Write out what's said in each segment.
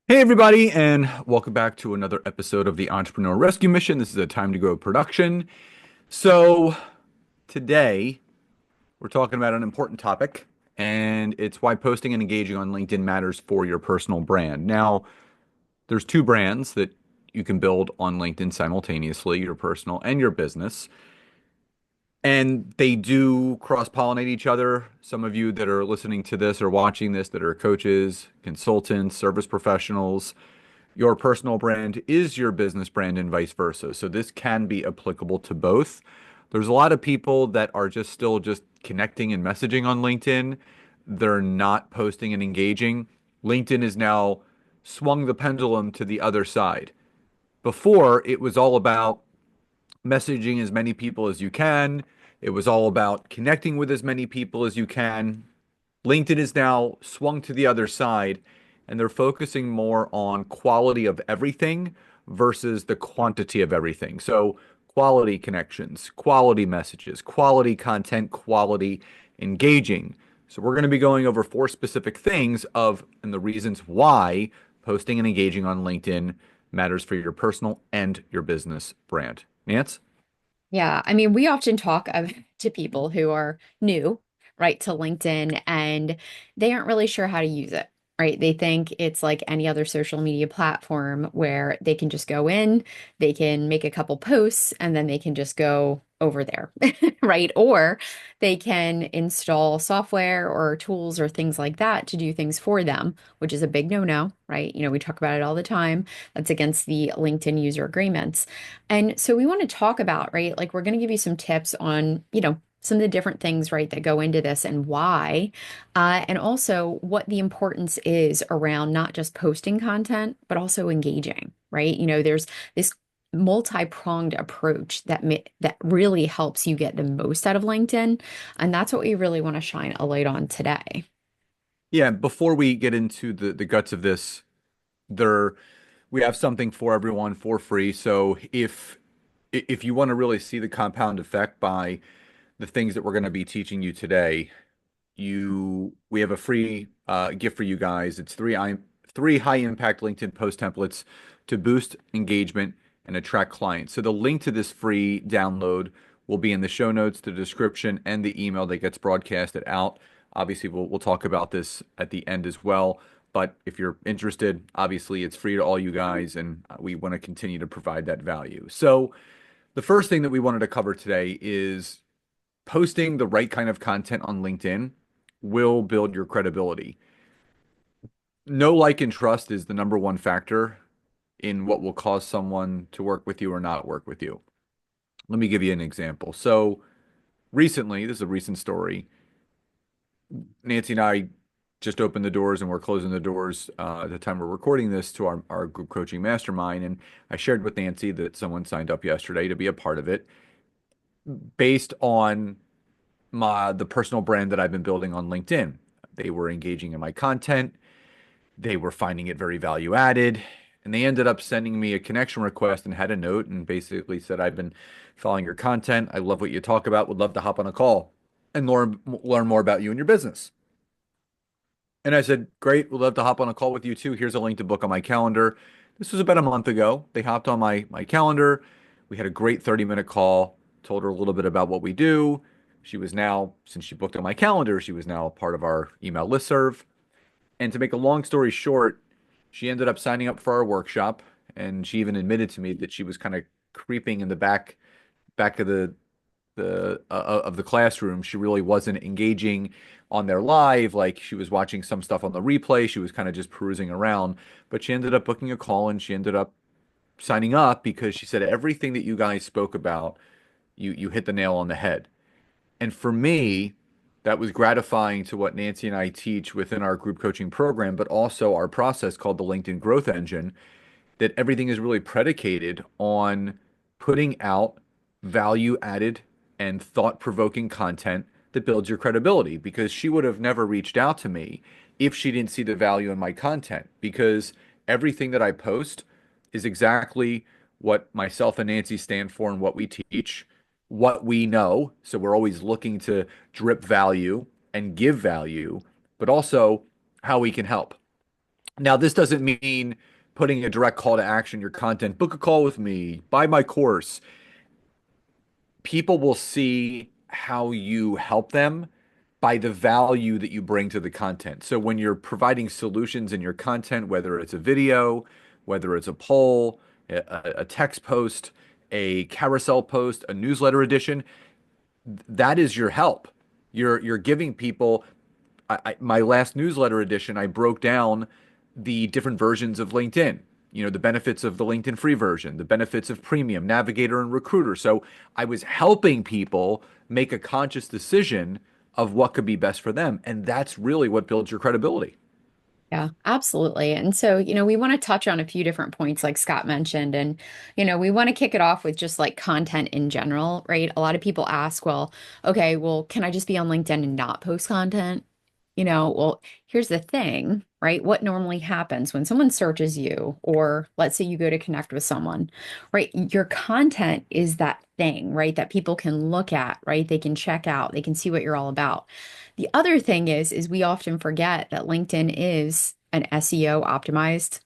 Hey, everybody, and welcome back to another episode of the Entrepreneur Rescue Mission. This is a Time to Grow production. So, today we're talking about an important topic, and it's why posting and engaging on LinkedIn matters for your personal brand. Now, there's two brands that you can build on LinkedIn simultaneously, your personal and your business. And they do cross-pollinate each other. Some of you that are listening to this or watching this that are coaches, consultants, service professionals, your personal brand is your business brand and vice versa. So this can be applicable to both. There's a lot of people that are just still just connecting and messaging on LinkedIn. They're not posting and engaging. LinkedIn has now swung the pendulum to the other side. Before, it was all about messaging as many people as you can. It was all about connecting with as many people as you can. LinkedIn is now swung to the other side, and they're focusing more on quality of everything versus the quantity of everything. So, quality connections, quality messages, quality content, quality engaging. So, we're going to be going over four specific things of and the reasons why posting and engaging on LinkedIn matters for your personal and your business brand. Nance? Yeah, we often talk to people who are new, right, to LinkedIn, and they aren't really sure how to use it, right? They think it's like any other social media platform where they can just go in, they can make a couple posts, and then they can just go over there, right? Or they can install software or tools or things like that to do things for them, which is a big no-no, right? We talk about it all the time. That's against the LinkedIn user agreements. And so we want to talk about, right? Like we're going to give you some tips on, some of the different things, right, that go into this and why, and also what the importance is around not just posting content, but also engaging, right? There's this multi-pronged approach that really helps you get the most out of LinkedIn, and that's what we really want to shine a light on today. Yeah, before we get into the guts of this, there we have something for everyone for free. So if you want to really see the compound effect by the things that we're going to be teaching you today, you we have a free gift for you guys. It's three high impact LinkedIn post templates to boost engagement and attract clients. So the link to this free download will be in the show notes, the description, and the email that gets broadcasted out. Obviously, we'll talk about this at the end as well. But if you're interested, obviously it's free to all you guys, and we want to continue to provide that value. So the first thing that we wanted to cover today is posting the right kind of content on LinkedIn will build your credibility. Know, like, and trust is the number one factor in what will cause someone to work with you or not work with you. Let me give you an example. So recently, this is a recent story. Nancy and I just opened the doors and we're closing the doors at the time we're recording this to our group coaching mastermind. And I shared with Nancy that someone signed up yesterday to be a part of it based on the personal brand that I've been building on LinkedIn. They were engaging in my content. They were finding it very value added. And they ended up sending me a connection request and had a note and basically said, I've been following your content. I love what you talk about. Would love to hop on a call and learn more about you and your business. And I said, great. Would love to hop on a call with you too. Here's a link to book on my calendar. This was about a month ago. They hopped on my calendar. We had a great 30-minute call, told her a little bit about what we do. She was now, since she booked on my calendar, she was now a part of our email listserv. And to make a long story short, she ended up signing up for our workshop, and she even admitted to me that she was kind of creeping in the back of the classroom. She really wasn't engaging on their live, like she was watching some stuff on the replay. She was kind of just perusing around, but she ended up booking a call and she ended up signing up because she said everything that you guys spoke about, you hit the nail on the head. And for me, that was gratifying to what Nancy and I teach within our group coaching program, but also our process called the LinkedIn Growth Engine, that everything is really predicated on putting out value added and thought provoking content that builds your credibility. Because she would have never reached out to me if she didn't see the value in my content, because everything that I post is exactly what myself and Nancy stand for and what we teach, what we know. So we're always looking to drip value and give value, but also how we can help. Now, this doesn't mean putting a direct call to action, your content, book a call with me, buy my course. People will see how you help them by the value that you bring to the content. So when you're providing solutions in your content, whether it's a video, whether it's a poll, a text post, a carousel post, a newsletter edition, that is your help. You're giving people my last newsletter edition, I broke down the different versions of LinkedIn. The benefits of the LinkedIn free version, the benefits of premium, Navigator, and Recruiter. So I was helping people make a conscious decision of what could be best for them. And that's really what builds your credibility. Yeah, absolutely. And so, we want to touch on a few different points like Scott mentioned. And, we want to kick it off with just like content in general, right? A lot of people ask, well, okay, well, can I just be on LinkedIn and not post content? Well, here's the thing, right? What normally happens when someone searches you, or let's say you go to connect with someone, right? Your content is that thing, right? That people can look at, right? They can check out, they can see what you're all about. The other thing is we often forget that LinkedIn is an SEO optimized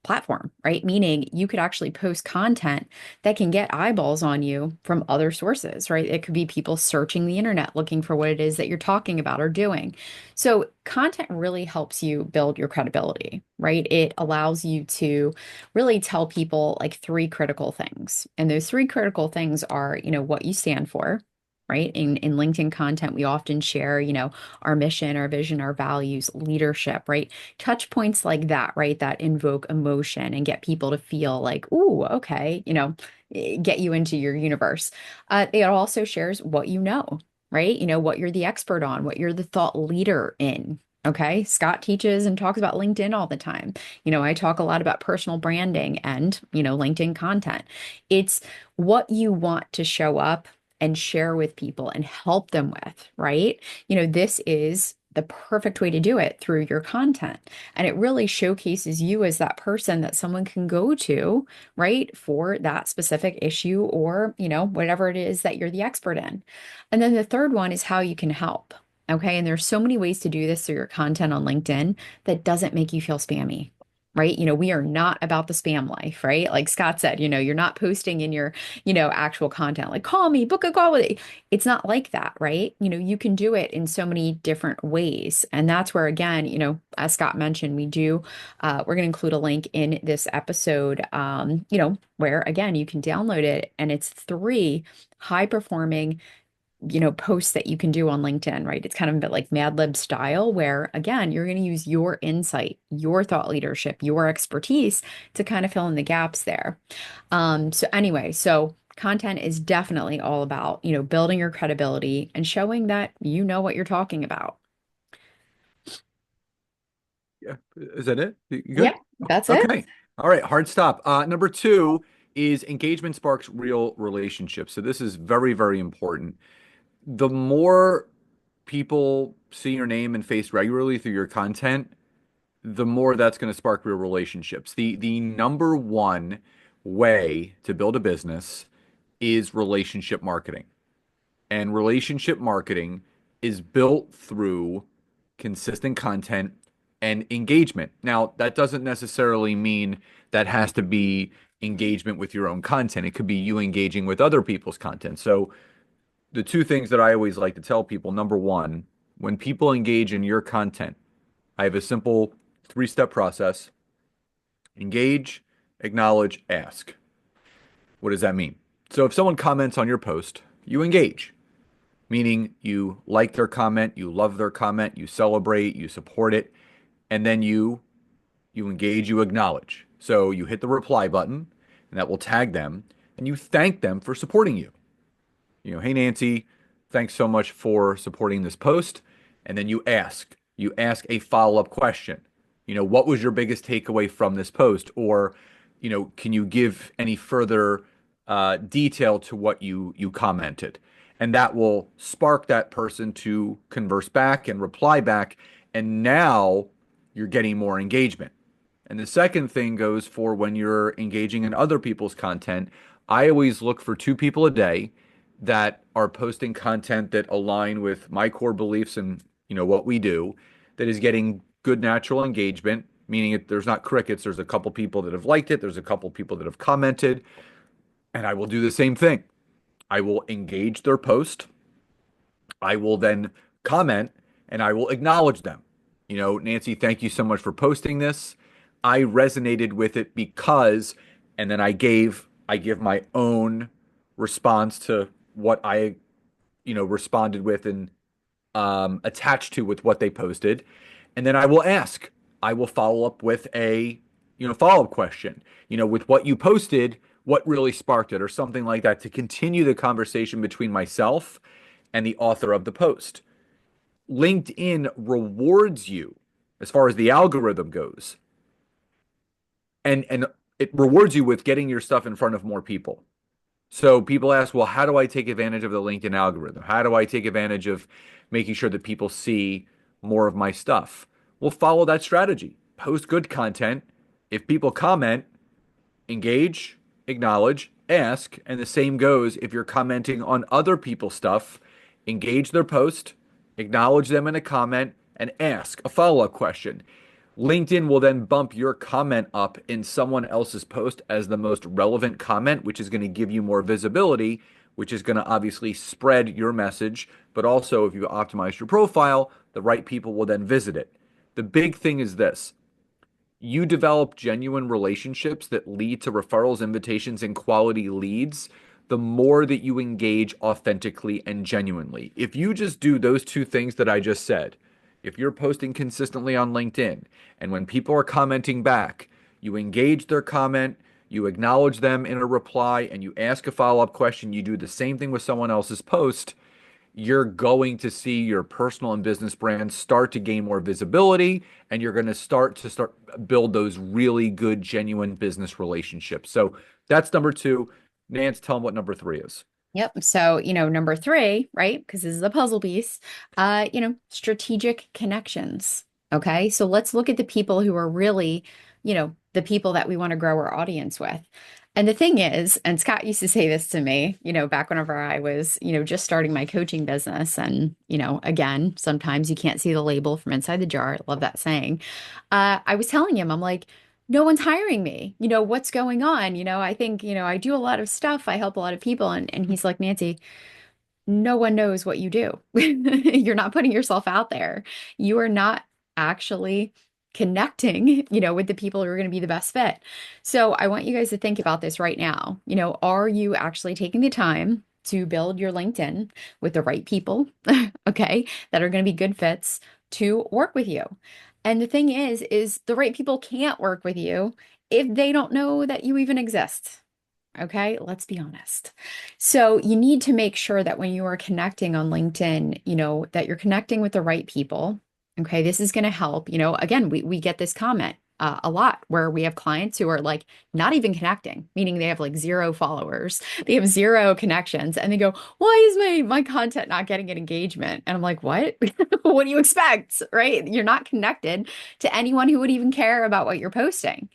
platform, right? Meaning you could actually post content that can get eyeballs on you from other sources, right? It could be people searching the internet looking for what it is that you're talking about or doing. So, content really helps you build your credibility, right? It allows you to really tell people like three critical things. And those three critical things are, what you stand for. Right. In LinkedIn content, we often share, our mission, our vision, our values, leadership, right? Touch points like that, right? That invoke emotion and get people to feel like, ooh, okay, get you into your universe. It also shares what you know, right? What you're the expert on, what you're the thought leader in. Okay. Scott teaches and talks about LinkedIn all the time. I talk a lot about personal branding and, LinkedIn content. It's what you want to show up and share with people and help them with, right? This is the perfect way to do it through your content. And it really showcases you as that person that someone can go to, right, for that specific issue or, whatever it is that you're the expert in. And then the third one is how you can help. Okay. And there's so many ways to do this through your content on LinkedIn that doesn't make you feel spammy. Right. We are not about the spam life, right? Like Scott said, you're not posting in your, actual content, like call me, book a call with me. It's not like that, right? You can do it in so many different ways. And that's where, again, as Scott mentioned, we're going to include a link in this episode, where again, you can download it and it's three high performing posts that you can do on LinkedIn, right? It's kind of a bit like Mad Lib style, where again, you're going to use your insight, your thought leadership, your expertise to kind of fill in the gaps there. So anyway, so content is definitely all about, building your credibility and showing that you know what you're talking about. Yeah. Is that it? You Yep, good? that's it. Okay. All right. Hard stop. Number two is engagement sparks real relationships. So this is very, very important. The more people see your name and face regularly through your content, the more that's going to spark real relationships. The number one way to build a business is relationship marketing. And relationship marketing is built through consistent content and engagement. Now, that doesn't necessarily mean that has to be engagement with your own content. It could be you engaging with other people's content. So, the two things that I always like to tell people, number one, when people engage in your content, I have a simple three-step process: engage, acknowledge, ask. What does that mean? So if someone comments on your post, you engage, meaning you like their comment, you love their comment, you celebrate, you support it, and then you engage, you acknowledge. So you hit the reply button, and that will tag them, and you thank them for supporting you. Hey Nancy, thanks so much for supporting this post. And then you ask a follow-up question. What was your biggest takeaway from this post? Or, can you give any further detail to what you commented? And that will spark that person to converse back and reply back. And now you're getting more engagement. And the second thing goes for when you're engaging in other people's content. I always look for two people a day that are posting content that align with my core beliefs and what we do, that is getting good natural engagement, meaning there's not crickets. There's a couple people that have liked it. There's a couple people that have commented, and I will do the same thing. I will engage their post. I will then comment and I will acknowledge them. Nancy, thank you so much for posting this. I resonated with it because, and then I give my own response to what I, responded with and attached to with what they posted. And then I will ask, I will follow up with a, follow-up question, with what you posted, what really sparked it, or something like that to continue the conversation between myself and the author of the post. LinkedIn rewards you as far as the algorithm goes, and it rewards you with getting your stuff in front of more people. So people ask, well, how do I take advantage of the LinkedIn algorithm? How do I take advantage of making sure that people see more of my stuff? Well, follow that strategy. Post good content. If people comment, engage, acknowledge, ask, and the same goes if you're commenting on other people's stuff, engage their post, acknowledge them in a comment, and ask a follow-up question. LinkedIn will then bump your comment up in someone else's post as the most relevant comment, which is going to give you more visibility, which is going to obviously spread your message. But also, if you optimize your profile, the right people will then visit it. The big thing is this: you develop genuine relationships that lead to referrals, invitations, and quality leads, the more that you engage authentically and genuinely. If you just do those two things that I just said, if you're posting consistently on LinkedIn and when people are commenting back, you engage their comment, you acknowledge them in a reply, and you ask a follow-up question, you do the same thing with someone else's post, you're going to see your personal and business brands start to gain more visibility, and you're going to start build those really good, genuine business relationships. So that's number two. Nance, tell them what number three is. Yep. So, number three, right? Because this is a puzzle piece, strategic connections. Okay. So let's look at the people who are really, the people that we want to grow our audience with. And the thing is, and Scott used to say this to me, back whenever I was, just starting my coaching business. And, again, sometimes you can't see the label from inside the jar. I love that saying. I was telling him, I'm like, no one's hiring me. What's going on? I think, I do a lot of stuff. I help a lot of people. And he's like, Nancy, no one knows what you do. You're not putting yourself out there. You are not actually connecting, with the people who are going to be the best fit. So I want you guys to think about this right now. Are you actually taking the time to build your LinkedIn with the right people, okay, that are going to be good fits to work with you? And the thing is the right people can't work with you if they don't know that you even exist. Okay, let's be honest. So you need to make sure that when you are connecting on LinkedIn, that you're connecting with the right people. Okay, this is going to help. Again, we get this comment a lot where we have clients who are like not even connecting, meaning they have like zero followers, they have zero connections, and they go, "Why is my content not getting an engagement?" And I'm like, "What? What do you expect?" Right? You're not connected to anyone who would even care about what you're posting.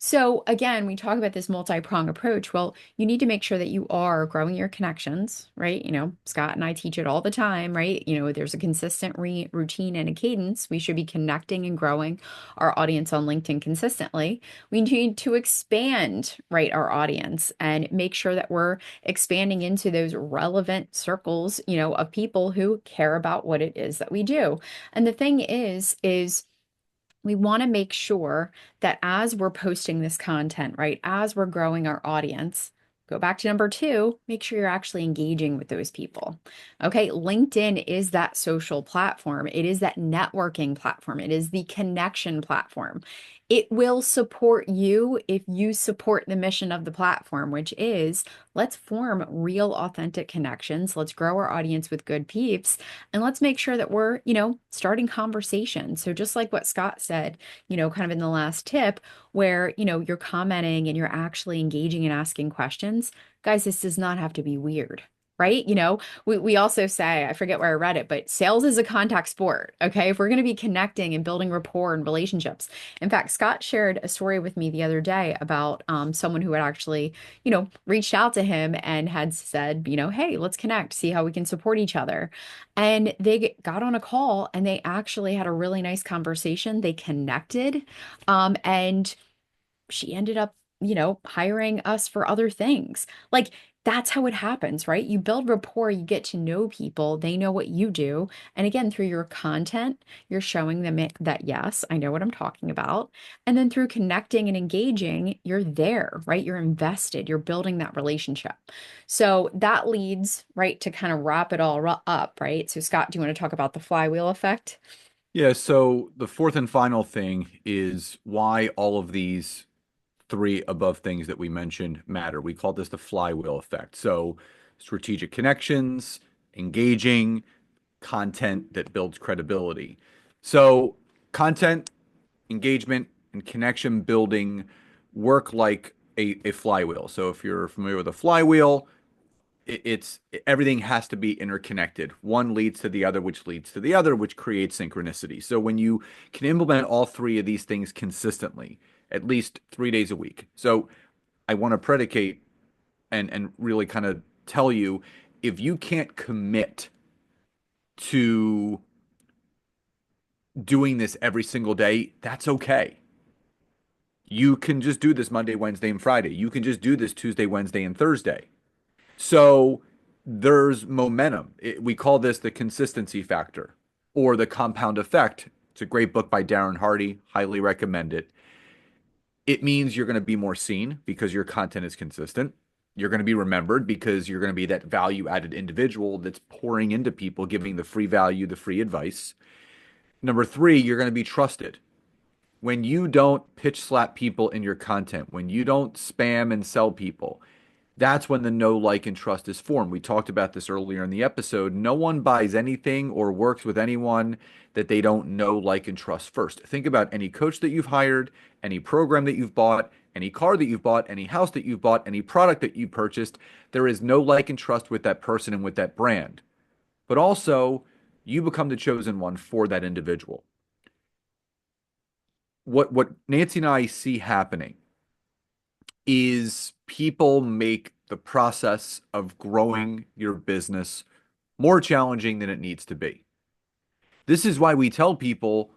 So again, we talk about this multi-prong approach. Well, you need to make sure that you are growing your connections, right? Scott and I teach it all the time, right? There's a consistent routine and a cadence. We should be connecting and growing our audience on LinkedIn consistently. We need to expand, right, our audience and make sure that we're expanding into those relevant circles, of people who care about what it is that we do. And the thing is we want to make sure that as we're posting this content, right, as we're growing our audience, go back to number two, make sure you're actually engaging with those people. Okay, LinkedIn is that social platform. It is that networking platform. It is the connection platform. It will support you if you support the mission of the platform, which is let's form real, authentic connections. Let's grow our audience with good peeps. And let's make sure that we're, starting conversations. So just like what Scott said, kind of in the last tip, where, you're commenting and you're actually engaging and asking questions. Guys, this does not have to be weird. right? We also say, I forget where I read it, but sales is a contact sport. Okay. If we're going to be connecting and building rapport and relationships. In fact, Scott shared a story with me the other day about someone who had actually, reached out to him and had said, hey, let's connect, see how we can support each other. And they got on a call and they actually had a really nice conversation. They connected. And she ended up, hiring us for other things. Like that's how it happens, right? You build rapport, you get to know people, they know what you do. And again, through your content, you're showing them that, yes, I know what I'm talking about. And then through connecting and engaging, you're there, right? You're invested, you're building that relationship. So that leads, right, to kind of wrap it all up, right? So, Scott, do you want to talk about the flywheel effect? Yeah, so the fourth and final thing is why all of these three above things that we mentioned matter. We call this the flywheel effect. So, strategic connections, engaging, content that builds credibility. So, content, engagement, and connection building work like a flywheel. So, if you're familiar with a flywheel, it's everything has to be interconnected. One leads to the other, which leads to the other, which creates synchronicity. So when you can implement all three of these things consistently, at least 3 days a week. So I want to predicate and really kind of tell you if you can't commit to doing this every single day, that's okay. You can just do this Monday, Wednesday, and Friday. You can just do this Tuesday, Wednesday, and Thursday. So there's momentum. We call this the consistency factor or the compound effect. It's a great book by Darren Hardy. Highly recommend it. It means you're going to be more seen because your content is consistent. You're going to be remembered because you're going to be that value added individual that's pouring into people, giving the free value, the free advice. Number three, you're going to be trusted. When you don't pitch slap people in your content, when you don't spam and sell people, that's when the know, like, and trust is formed. We talked about this earlier in the episode. No one buys anything or works with anyone that they don't know, like, and trust first. Think about any coach that you've hired, any program that you've bought, any car that you've bought, any house that you've bought, any product that you purchased. There is no like and trust with that person and with that brand. But also, you become the chosen one for that individual. What Nancy and I see happening is people make the process of growing your business more challenging than it needs to be. This is why we tell people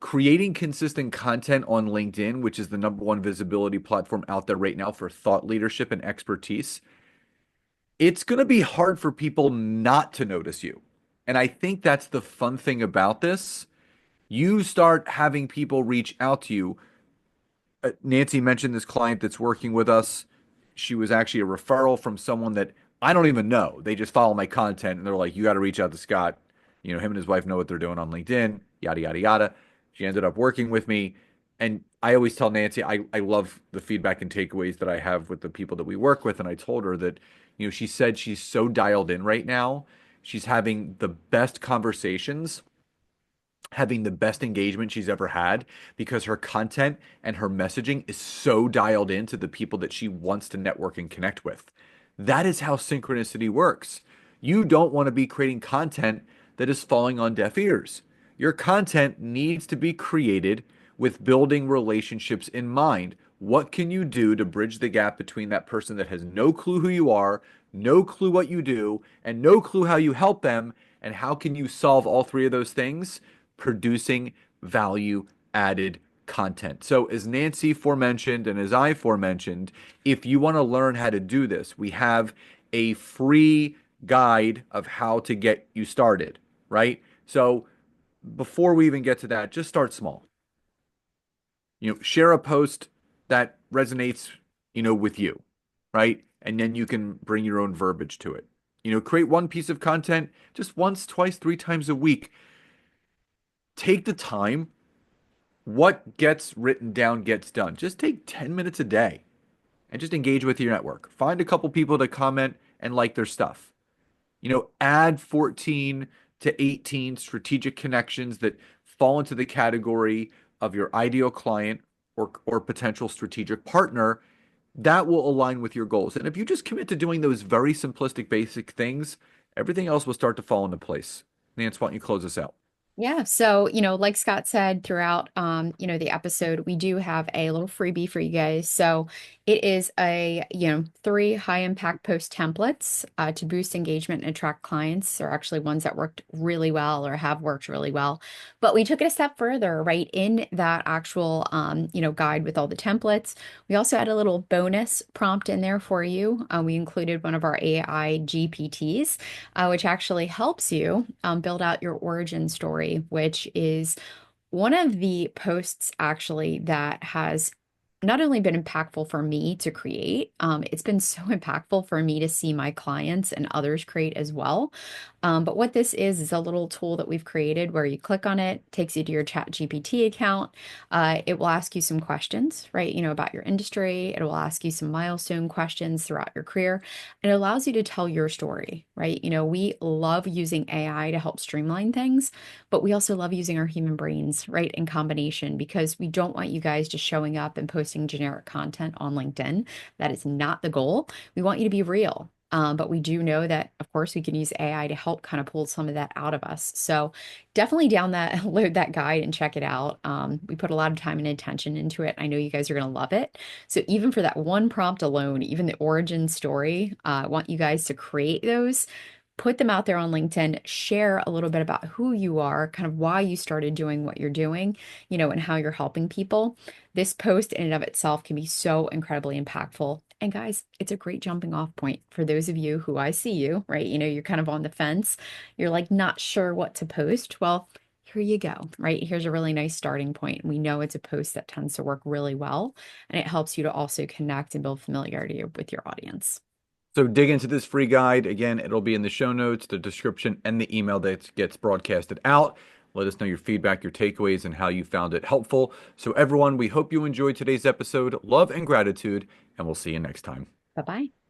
creating consistent content on LinkedIn, which is the number one visibility platform out there right now for thought leadership and expertise. It's going to be hard for people not to notice you. And I think that's the fun thing about this. You start having people reach out to you. Nancy mentioned this client that's working with us. She was actually a referral from someone that I don't even know. They just follow my content and they're like, you got to reach out to Scott. Him and his wife know what they're doing on LinkedIn, yada, yada, yada. She ended up working with me. And I always tell Nancy, I love the feedback and takeaways that I have with the people that we work with. And I told her that, she said she's so dialed in right now. She's having the best conversations, having the best engagement she's ever had because her content and her messaging is so dialed into the people that she wants to network and connect with. That is how synchronicity works. You don't want to be creating content that is falling on deaf ears. Your content needs to be created with building relationships in mind. What can you do to bridge the gap between that person that has no clue who you are, no clue what you do, and no clue how you help them? And how can you solve all three of those things? Producing value added content. So, as Nancy forementioned and as I forementioned, if you want to learn how to do this, we have a free guide of how to get you started, right? So, before we even get to that, just start small. Share a post that resonates, with you, right? And then you can bring your own verbiage to it. Create one piece of content just once, twice, 3 times a week. Take the time. What gets written down gets done. Just take 10 minutes a day and just engage with your network. Find a couple people to comment and like their stuff. Add 14 to 18 strategic connections that fall into the category of your ideal client or potential strategic partner. that will align with your goals. And if you just commit to doing those very simplistic, basic things, everything else will start to fall into place. Nance, why don't you close us out? Yeah. So, like Scott said throughout, the episode, we do have a little freebie for you guys. So it is three high impact post templates to boost engagement and attract clients, or actually ones that worked really well or have worked really well. But we took it a step further, right? In that actual, guide with all the templates, we also had a little bonus prompt in there for you. We included one of our AI GPTs, which actually helps you build out your origin story, which is one of the posts actually that has not only been impactful for me to create, it's been so impactful for me to see my clients and others create as well. But what this is a little tool that we've created where you click on it, takes you to your Chat GPT account. It will ask you some questions, right? About your industry. It will ask you some milestone questions throughout your career. And it allows you to tell your story, right? We love using AI to help streamline things, but we also love using our human brains, right, in combination because we don't want you guys just showing up and posting generic content on LinkedIn. That is not the goal. We want you to be real. But we do know that, of course, we can use AI to help kind of pull some of that out of us. So definitely down that, load that guide and check it out. We put a lot of time and attention into it. I know you guys are going to love it. So even for that one prompt alone, even the origin story, I want you guys to create those, put them out there on LinkedIn, share a little bit about who you are, kind of why you started doing what you're doing, and how you're helping people. This post in and of itself can be so incredibly impactful. And guys, it's a great jumping off point for those of you who I see you, right? You're kind of on the fence. You're like not sure what to post. Well, here you go, right? Here's a really nice starting point. We know it's a post that tends to work really well, and it helps you to also connect and build familiarity with your audience. So dig into this free guide. Again, it'll be in the show notes, the description, and the email that gets broadcasted out. Let us know your feedback, your takeaways, and how you found it helpful. So, everyone, we hope you enjoyed today's episode. Love and gratitude, and we'll see you next time. Bye bye.